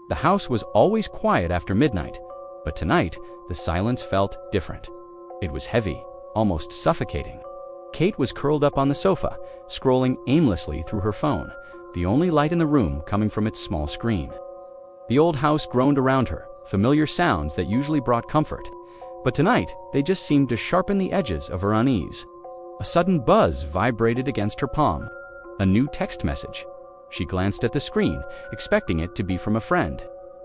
The house was always quiet after midnight, but tonight the silence felt different. It was heavy, almost suffocating. Kate was curled up on the sofa, scrolling aimlessly through her phone, the only light in the room coming from its small screen. The old house groaned around her, familiar sounds that usually brought comfort. But tonight, they just seemed to sharpen the edges of her unease. A sudden buzz vibrated against her palm. A new text message. She glanced at the screen, expecting it to be from a friend.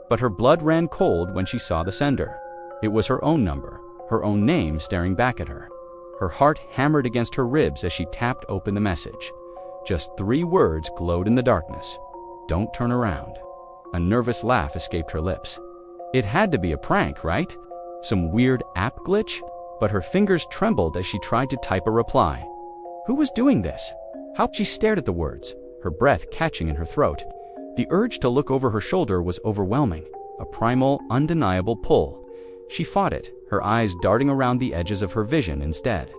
But her blood ran cold when she saw the sender. It was her own number, her own name staring back at her. Her heart hammered against her ribs as she tapped open the message. Just 3 words glowed in the darkness. "Don't turn around." A nervous laugh escaped her lips. It had to be a prank, right? Some weird app glitch? But her fingers trembled as she tried to type a reply. Who was doing this? How? She stared at the words, her breath catching in her throat. The urge to look over her shoulder was overwhelming, a primal, undeniable pull. She fought it, her eyes darting around the edges of her vision instead.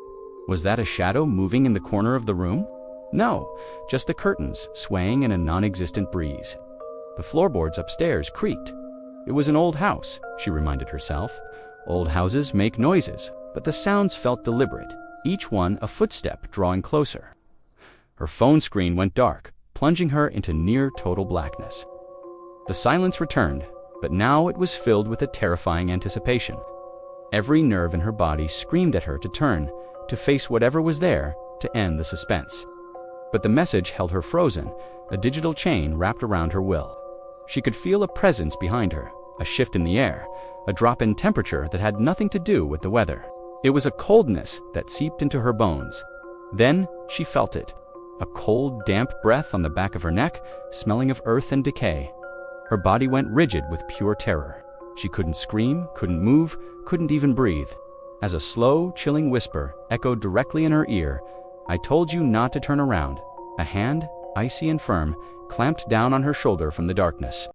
Was that a shadow moving in the corner of the room? No, just the curtains swaying in a non-existent breeze. The floorboards upstairs creaked. It was an old house, she reminded herself. Old houses make noises, but the sounds felt deliberate, each one a footstep drawing closer. Her phone screen went dark, plunging her into near total blackness. The silence returned, but now it was filled with a terrifying anticipation. Every nerve in her body screamed at her to turn, to face whatever was there, to end the suspense. But the message held her frozen, a digital chain wrapped around her will. She could feel a presence behind her, a shift in the air, a drop in temperature that had nothing to do with the weather. It was a coldness that seeped into her bones. Then she felt it, a cold, damp breath on the back of her neck, smelling of earth and decay. Her body went rigid with pure terror. She couldn't scream, couldn't move, couldn't even breathe. As a slow, chilling whisper echoed directly in her ear, "I told you not to turn around." A hand, icy and firm, clamped down on her shoulder from the darkness.